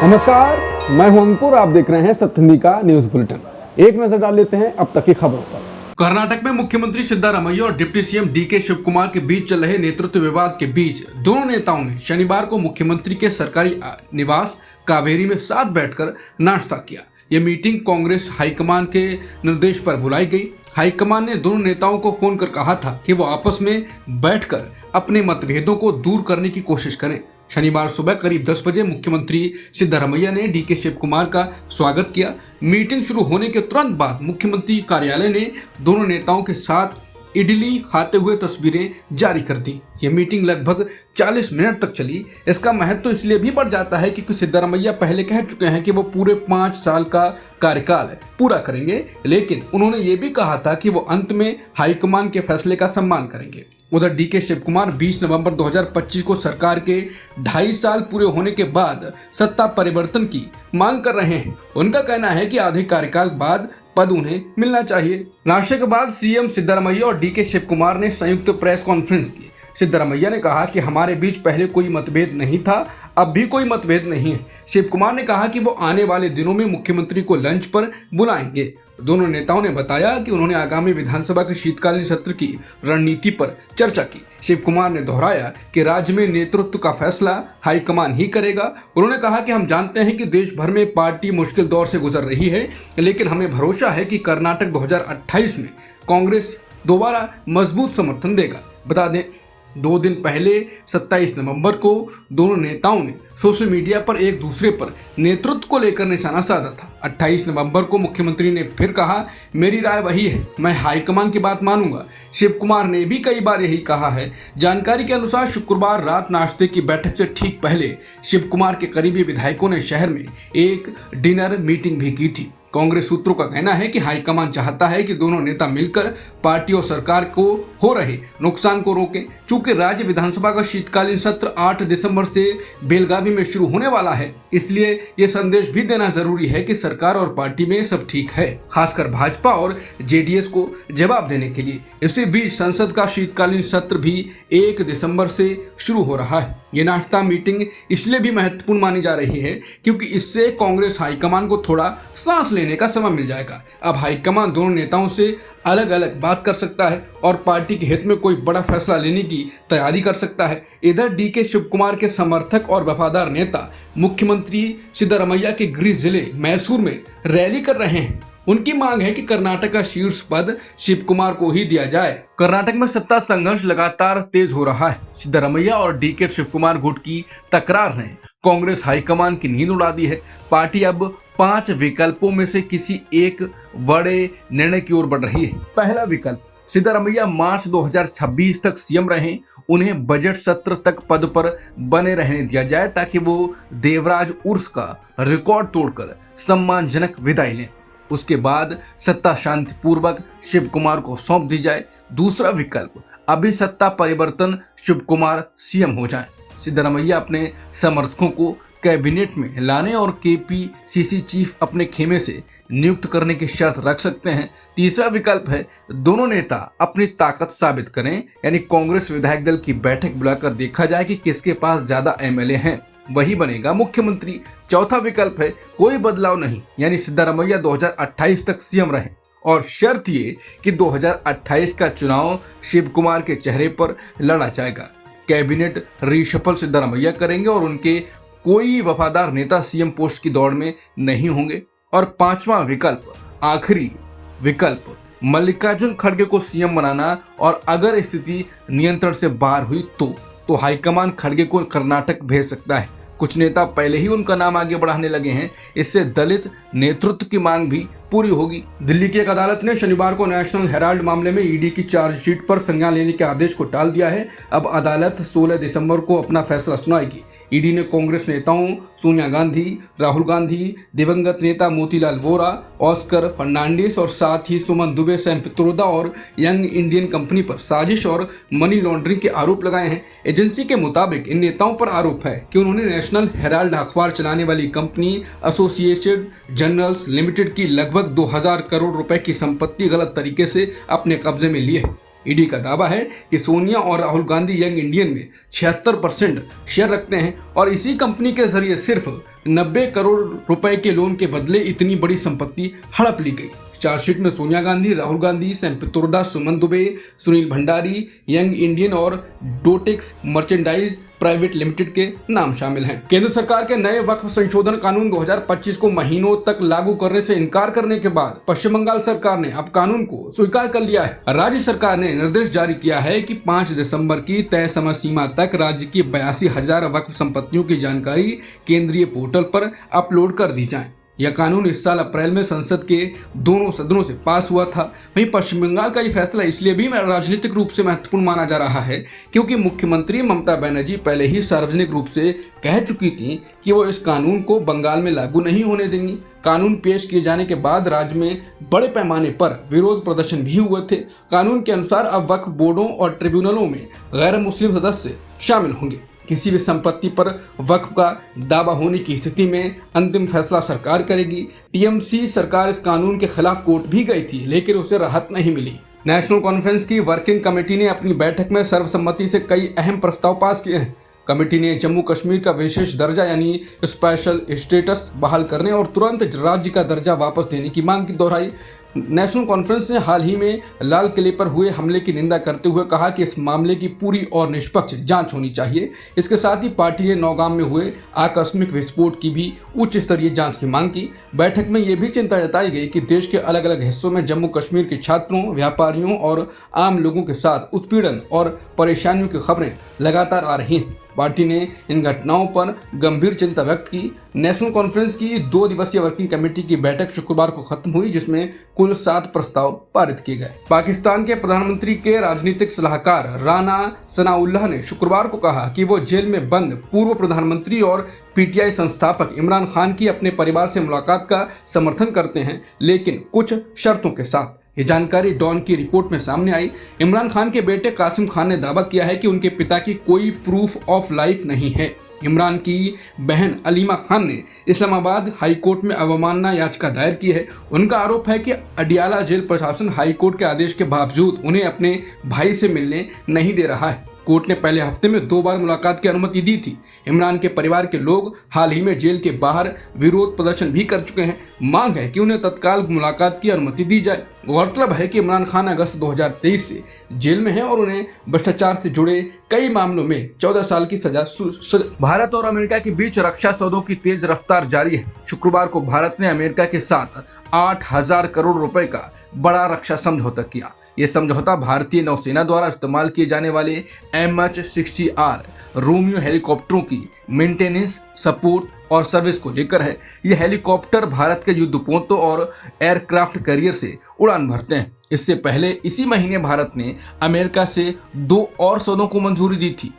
नमस्कार, मैं हूं अंकुर। आप देख रहे हैं सत्यनिधि का न्यूज बुलेटिन। एक नजर डाल लेते हैं अब तक की खबरों पर। कर्नाटक में मुख्यमंत्री सिद्धारमैया और डिप्टी सीएम डीके शिवकुमार के बीच चल रहे नेतृत्व विवाद के बीच दोनों नेताओं ने शनिवार को मुख्यमंत्री के सरकारी निवास कावेरी में साथ बैठकर नाश्ता किया। यह मीटिंग कांग्रेस हाईकमान के निर्देश पर बुलाई गई। हाईकमान ने दोनों नेताओं को फोन कर कहा था कि वो आपस में बैठकर अपने मतभेदों को दूर करने की कोशिश करें। शनिवार सुबह करीब 10 बजे मुख्यमंत्री सिद्धारमैया ने डीके शिवकुमार का स्वागत किया। मीटिंग शुरू होने के तुरंत बाद मुख्यमंत्री कार्यालय ने दोनों नेताओं के साथ इडली खाते हुए तस्वीरें जारी कर दी। यह मीटिंग लगभग 40 मिनट तक चली। इसका महत्व तो इसलिए भी बढ़ जाता है क्योंकि सिद्धारमैया पहले कह चुके हैं कि वो पूरे 5 साल का कार्यकाल पूरा करेंगे, लेकिन उन्होंने ये भी कहा था कि वो अंत में हाईकमान के फैसले का सम्मान करेंगे। उधर डीके शिवकुमार 20 नवंबर 2025 को सरकार के 2.5 साल पूरे होने के बाद सत्ता परिवर्तन की मांग कर रहे हैं। उनका कहना है कि आधे कार्यकाल बाद पद उन्हें मिलना चाहिए। नाश्ते के बाद सीएम सिद्धारमैया और डीके शिवकुमार ने संयुक्त प्रेस कॉन्फ्रेंस की। सिद्धारमैया ने कहा कि हमारे बीच पहले कोई मतभेद नहीं था, अब भी कोई मतभेद नहीं है। शिवकुमार ने कहा कि वो आने वाले दिनों में मुख्यमंत्री को लंच पर बुलाएंगे। दोनों नेताओं ने बताया कि उन्होंने आगामी विधानसभा के शीतकालीन सत्र की रणनीति पर चर्चा की। शिवकुमार ने दोहराया कि राज्य में नेतृत्व का फैसला हाईकमान ही करेगा। उन्होंने कहा कि हम जानते हैं कि देश भर में पार्टी मुश्किल दौर से गुजर रही है, लेकिन हमें भरोसा है कि कर्नाटक 2028 में कांग्रेस दोबारा मजबूत समर्थन देगा। बता दें 2 दिन पहले 27 नवंबर को दोनों नेताओं ने सोशल मीडिया पर एक दूसरे पर नेतृत्व को लेकर निशाना साधा था। 28 नवंबर को मुख्यमंत्री ने फिर कहा, मेरी राय वही है, मैं हाईकमान की बात मानूंगा। शिवकुमार ने भी कई बार यही कहा है। जानकारी के अनुसार शुक्रवार रात नाश्ते की बैठक से ठीक पहले शिवकुमार के करीबी विधायकों ने शहर में एक डिनर मीटिंग भी की थी। कांग्रेस सूत्रों का कहना है कि हाईकमान चाहता है कि दोनों नेता मिलकर पार्टी और सरकार को हो रहे नुकसान को रोकें। चूंकि राज्य विधानसभा का शीतकालीन सत्र 8 दिसंबर से बेलगावी में शुरू होने वाला है, इसलिए ये संदेश भी देना जरूरी है कि सरकार और पार्टी में सब ठीक है, खासकर भाजपा और जेडीएस को जवाब देने के लिए। इसी बीच संसद का शीतकालीन सत्र भी 1 दिसंबर से शुरू हो रहा है। ये नाश्ता मीटिंग इसलिए भी महत्वपूर्ण मानी जा रही है क्योंकि इससे कांग्रेस हाईकमान को थोड़ा सांस लेने का समय मिल जाएगा। अब हाईकमान दोनों नेताओं से अलग अलग बात कर सकता है और पार्टी के हित में कोई बड़ा फैसला लेने की तैयारी कर सकता है। इधर डीके शिवकुमार के समर्थक और वफादार नेता मुख्यमंत्री सिद्धारमैया के गृह जिले मैसूर में रैली कर रहे हैं। उनकी मांग है कि कर्नाटक का शीर्ष पद शिवकुमार को ही दिया जाए। कर्नाटक में सत्ता संघर्ष लगातार तेज हो रहा है। सिद्धारमैया और डीके शिवकुमार गुट की तकरार ने कांग्रेस हाईकमान की नींद उड़ा दी है। पार्टी अब 5 विकल्पों में से किसी एक बड़े निर्णय की ओर बढ़ रही है। पहला विकल्प, सिद्धारमैया मार्च 2026 तक सीएम रहें, उन्हें बजट सत्र तक पद पर बने रहने दिया जाए ताकि वो देवराज उर्स का रिकॉर्ड तोड़कर सम्मानजनक विदाई लें। उसके बाद सत्ता शांतिपूर्वक शिवकुमार को सौंप दी जाए। दूसरा विकल्प, अभी सत्ता परिवर्तन, शिवकुमार सीएम हो जाएं। सिद्धारमैया अपने समर्थकों को कैबिनेट में लाने और केपीसीसी चीफ अपने खेमे से नियुक्त करने की शर्त रख सकते हैं। तीसरा विकल्प है, दोनों नेता अपनी ताकत साबित करें, यानी कांग्रेस विधायक दल की बैठक बुलाकर देखा जाए कि किसके पास ज्यादा एमएलए हैं, वही बनेगा मुख्यमंत्री। चौथा विकल्प है, कोई बदलाव नहीं, यानी सिद्धारमैया 2028 तक सीएम रहे और शर्त ये कि 2028 का चुनाव शिवकुमार के चेहरे पर लड़ा जाएगा। कैबिनेट रीशफल सिद्धारमैया करेंगे और उनके कोई वफादार नेता सीएम पोस्ट की दौड़ में नहीं होंगे। और पांचवा विकल्प, आखिरी विकल्प, मल्लिकार्जुन खड़गे को सीएम बनाना और अगर स्थिति नियंत्रण से बाहर हुई तो हाईकमान खड़गे को कर्नाटक भेज सकता है। कुछ नेता पहले ही उनका नाम आगे बढ़ाने लगे हैं। इससे दलित नेतृत्व की मांग भी पूरी होगी। दिल्ली की एक अदालत ने शनिवार को नेशनल हेराल्ड मामले में ईडी की चार्जशीट पर संज्ञान लेने के आदेश को टाल दिया है। अब अदालत 16 दिसंबर को अपना फैसला सुनाएगी। ईडी ने कांग्रेस नेताओं सोनिया गांधी, राहुल गांधी, दिवंगत नेता मोतीलाल वोरा, ऑस्कर फर्नांडिस और साथ ही सुमन दुबे, सैम पित्रोदा और यंग इंडियन कंपनी पर साजिश और मनी लॉन्ड्रिंग के आरोप लगाए हैं। एजेंसी के मुताबिक इन नेताओं पर आरोप है कि उन्होंने नेशनल हेराल्ड अखबार चलाने वाली कंपनी एसोसिएटेड जर्नल्स लिमिटेड की लगभग 2000 करोड़ रुपए की संपत्ति गलत तरीके से अपने कब्जे में ली है। ईडी का दावा है कि सोनिया और राहुल गांधी यंग इंडियन में 76% शेयर रखते हैं और इसी कंपनी के जरिए सिर्फ 90 करोड़ रुपए के लोन के बदले इतनी बड़ी संपत्ति हड़प ली गई। चार्जशीट में सोनिया गांधी, राहुल गांधी, सैम पित्रोदा, सुमन दुबे, सुनील भंडारी, यंग इंडियन और डोटेक्स मर्चेंडाइज प्राइवेट लिमिटेड के नाम शामिल हैं। केंद्र सरकार के नए वक्फ संशोधन कानून 2025 को महीनों तक लागू करने से इनकार करने के बाद पश्चिम बंगाल सरकार ने अब कानून को स्वीकार कर लिया है। राज्य सरकार ने निर्देश जारी किया है कि 5 दिसंबर की तय समय सीमा तक राज्य की 82,000 वक्फ संपत्तियों की जानकारी केंद्रीय पोर्टल पर अपलोड कर दी जाए। यह कानून इस साल अप्रैल में संसद के दोनों सदनों से पास हुआ था। वहीं पश्चिम बंगाल का ये फैसला इसलिए भी राजनीतिक रूप से महत्वपूर्ण माना जा रहा है क्योंकि मुख्यमंत्री ममता बनर्जी पहले ही सार्वजनिक रूप से कह चुकी थी कि वो इस कानून को बंगाल में लागू नहीं होने देंगी। कानून पेश किए जाने के बाद राज्य में बड़े पैमाने पर विरोध प्रदर्शन भी हुए थे। कानून के अनुसार अब वक्फ बोर्डों और ट्रिब्यूनलों में गैर मुस्लिम सदस्य शामिल होंगे। किसी भी संपत्ति पर वक्फ का दावा होने की स्थिति में अंतिम फैसला सरकार करेगी। टीएमसी सरकार इस कानून के खिलाफ कोर्ट भी गई थी लेकिन उसे राहत नहीं मिली। नेशनल कॉन्फ्रेंस की वर्किंग कमेटी ने अपनी बैठक में सर्वसम्मति से कई अहम प्रस्ताव पास किए हैं। कमेटी ने जम्मू कश्मीर का विशेष दर्जा यानी स्पेशल स्टेटस बहाल करने और तुरंत राज्य का दर्जा वापस देने की मांग की दोहराई। नेशनल कॉन्फ्रेंस ने हाल ही में लाल किले पर हुए हमले की निंदा करते हुए कहा कि इस मामले की पूरी और निष्पक्ष जांच होनी चाहिए। इसके साथ ही पार्टी ने नौगाम में हुए आकस्मिक विस्फोट की भी उच्च स्तरीय जांच की मांग की। बैठक में यह भी चिंता जताई गई कि देश के अलग अलग हिस्सों में जम्मू कश्मीर के छात्रों, व्यापारियों और आम लोगों के साथ उत्पीड़न और परेशानियों की खबरें लगातार आ रही हैं। पार्टी ने इन घटनाओं पर गंभीर चिंता व्यक्त की। नेशनल कॉन्फ्रेंस की 2 दिवसीय वर्किंग कमेटी की बैठक शुक्रवार को खत्म हुई जिसमें कुल 7 प्रस्ताव पारित किए गए। पाकिस्तान के प्रधानमंत्री के राजनीतिक सलाहकार राना सनाउल्लाह ने शुक्रवार को कहा कि वो जेल में बंद पूर्व प्रधानमंत्री और पीटीआई संस्थापक इमरान खान की अपने परिवार से मुलाकात का समर्थन करते हैं, लेकिन कुछ शर्तों के साथ। ये जानकारी डॉन की रिपोर्ट में सामने आई। इमरान खान के बेटे कासिम खान ने दावा किया है कि उनके पिता की कोई प्रूफ ऑफ लाइफ नहीं है। इमरान की बहन अलीमा खान ने इस्लामाबाद हाई कोर्ट में अवमानना याचिका दायर की है। उनका आरोप है कि अडियाला जेल प्रशासन हाई कोर्ट के आदेश के बावजूद उन्हें अपने भाई से मिलने नहीं दे रहा है। कोर्ट ने पहले हफ्ते में 2 बार मुलाकात की अनुमति दी थी। इमरान के परिवार के लोग हाल ही में जेल के बाहर विरोध प्रदर्शन भी कर चुके हैं। मांग है कि उन्हें तत्काल मुलाकात की अनुमति दी जाए। गौरतलब है कि इमरान खान अगस्त 2023 से जेल में है और उन्हें भ्रष्टाचार से जुड़े कई मामलों में 14 साल की सजा। भारत और अमेरिका के बीच रक्षा सौदों की तेज रफ्तार जारी है। शुक्रवार को भारत ने अमेरिका के साथ 8,000 करोड़ रुपए का बड़ा रक्षा समझौता किया। यह समझौता भारतीय नौसेना द्वारा इस्तेमाल किए जाने वाले MH-60R रोमियो हेलीकॉप्टरों की मेंटेनेंस, सपोर्ट और सर्विस को लेकर है। यह हेलीकॉप्टर भारत के युद्धपोतों और एयरक्राफ्ट कैरियर से उड़ान भरते हैं। इससे पहले इसी महीने भारत ने अमेरिका से 2 और सौदों को मंजूरी दी थी।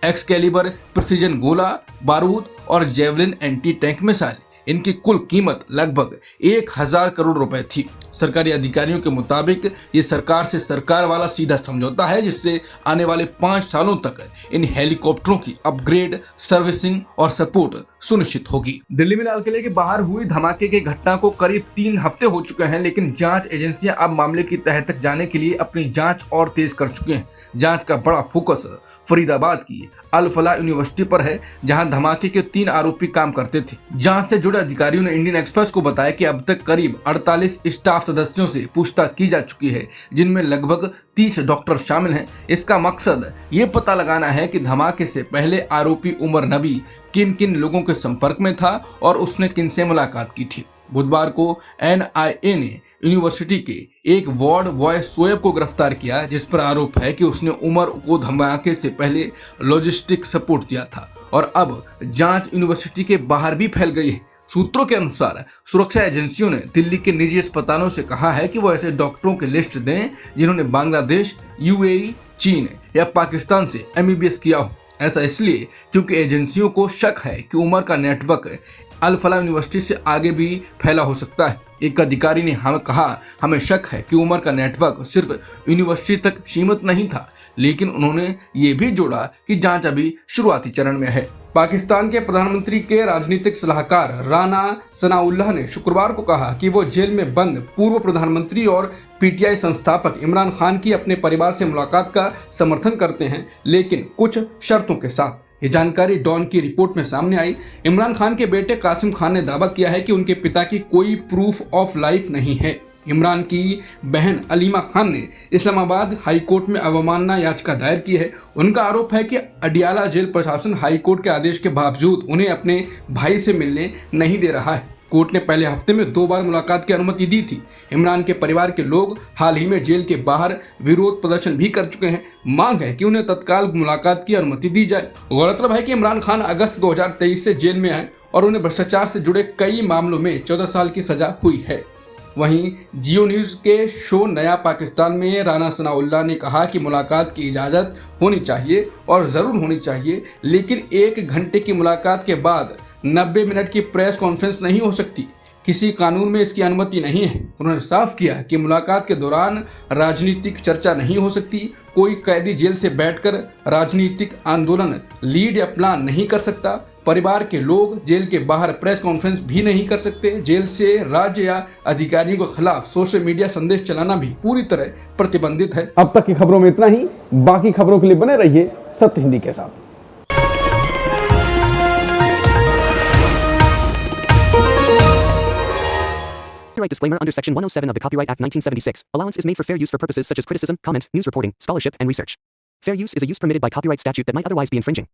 एक्सकैलिबर प्रिसीजन गोला बारूद और जेवलिन एंटी टैंक मिसाइल। इनकी कुल कीमत लगभग 1,000 करोड़ रुपए थी। सरकारी अधिकारियों के मुताबिक ये सरकार से सरकार वाला सीधा समझौता है जिससे आने वाले 5 सालों तक इन हेलीकॉप्टरों की अपग्रेड, सर्विसिंग और सपोर्ट सुनिश्चित होगी। दिल्ली में लाल किले के बाहर हुई धमाके की घटना को करीब 3 हफ्ते हो चुके हैं, लेकिन जांच एजेंसियां अब मामले की तह तक जाने के लिए अपनी जांच और तेज कर चुके हैं। जांच का बड़ा फोकस फरीदाबाद की अल फलाह यूनिवर्सिटी पर है, जहां धमाके के 3 आरोपी काम करते थे। जांच से जुड़े अधिकारियों ने इंडियन एक्सप्रेस को बताया कि अब तक करीब 48 स्टाफ सदस्यों से पूछताछ की जा चुकी है, जिनमें लगभग 30 डॉक्टर शामिल हैं। इसका मकसद ये पता लगाना है कि धमाके से पहले आरोपी उमर नबी किन किन लोगों के संपर्क में था और उसने किनसे मुलाकात की थी। बुधवार को NIA ने यूनिवर्सिटी के एक वार्ड बॉय शोएब को गिरफ्तार किया, जिस पर आरोप है कि उसने उमर को धमाके से पहले लॉजिस्टिक सपोर्ट दिया था। और अब जांच यूनिवर्सिटी के बाहर भी फैल गई है। सूत्रों के अनुसार सुरक्षा एजेंसियों ने दिल्ली के निजी अस्पतालों से कहा है कि वो ऐसे डॉक्टरों की लिस्ट दें जिन्होंने बांग्लादेश, UAE, चीन या पाकिस्तान से MBBS किया हो। ऐसा इसलिए क्योंकि एजेंसियों को शक है कि उमर का नेटवर्क अल फलाह यूनिवर्सिटी से आगे भी फैला हो सकता है। एक अधिकारी ने हमें शक है कि उमर का नेटवर्क सिर्फ यूनिवर्सिटी तक सीमित नहीं था, लेकिन उन्होंने ये भी जोड़ा कि जांच अभी शुरुआती चरण में है। पाकिस्तान के प्रधानमंत्री के राजनीतिक सलाहकार राना सनाउल्लाह ने शुक्रवार को कहा कि वो जेल में बंद पूर्व प्रधानमंत्री और पीटीआई संस्थापक इमरान खान की अपने परिवार से मुलाकात का समर्थन करते हैं, लेकिन कुछ शर्तों के साथ। ये जानकारी डॉन की रिपोर्ट में सामने आई। इमरान खान के बेटे कासिम खान ने दावा किया है कि उनके पिता की कोई प्रूफ ऑफ लाइफ नहीं है। इमरान की बहन अलीमा खान ने इस्लामाबाद हाई कोर्ट में अवमानना याचिका दायर की है। उनका आरोप है कि अडियाला जेल प्रशासन हाई कोर्ट के आदेश के बावजूद उन्हें अपने भाई से मिलने नहीं दे रहा है। कोर्ट ने पहले हफ्ते में 2 बार मुलाकात की अनुमति दी थी। इमरान के परिवार के लोग हाल ही में जेल के बाहर विरोध प्रदर्शन भी कर चुके हैं। मांग है कि उन्हें तत्काल मुलाकात की अनुमति दी जाए। गौरतलब है कि इमरान खान अगस्त 2023 से जेल में आए और उन्हें भ्रष्टाचार से जुड़े कई मामलों में 14 साल की सजा हुई है। वहीं जियो न्यूज़ के शो नया पाकिस्तान में राना सनाउल्लाह ने कहा कि मुलाकात की इजाज़त होनी चाहिए और ज़रूर होनी चाहिए, लेकिन 1 घंटे की मुलाकात के बाद 90 मिनट की प्रेस कॉन्फ्रेंस नहीं हो सकती। किसी कानून में इसकी अनुमति नहीं है। उन्होंने साफ किया कि मुलाकात के दौरान राजनीतिक चर्चा नहीं हो सकती। कोई कैदी जेल से बैठकर राजनीतिक आंदोलन लीड या प्लान नहीं कर सकता। परिवार के लोग जेल के बाहर प्रेस कॉन्फ्रेंस भी नहीं कर सकते। जेल से राज्य या अधिकारियों के खिलाफ सोशल मीडिया संदेश चलाना भी पूरी तरह प्रतिबंधित है। अब तक की खबरों में इतना ही। बाकी खबरों के लिए बने रहिए सत्य हिंदी के साथ। Copyright disclaimer under Section 107 of the Copyright Act 1976. Allowance is made for fair use for purposes such as criticism, comment, news reporting, scholarship, and research. Fair use is a use permitted by copyright statute that might otherwise be infringing.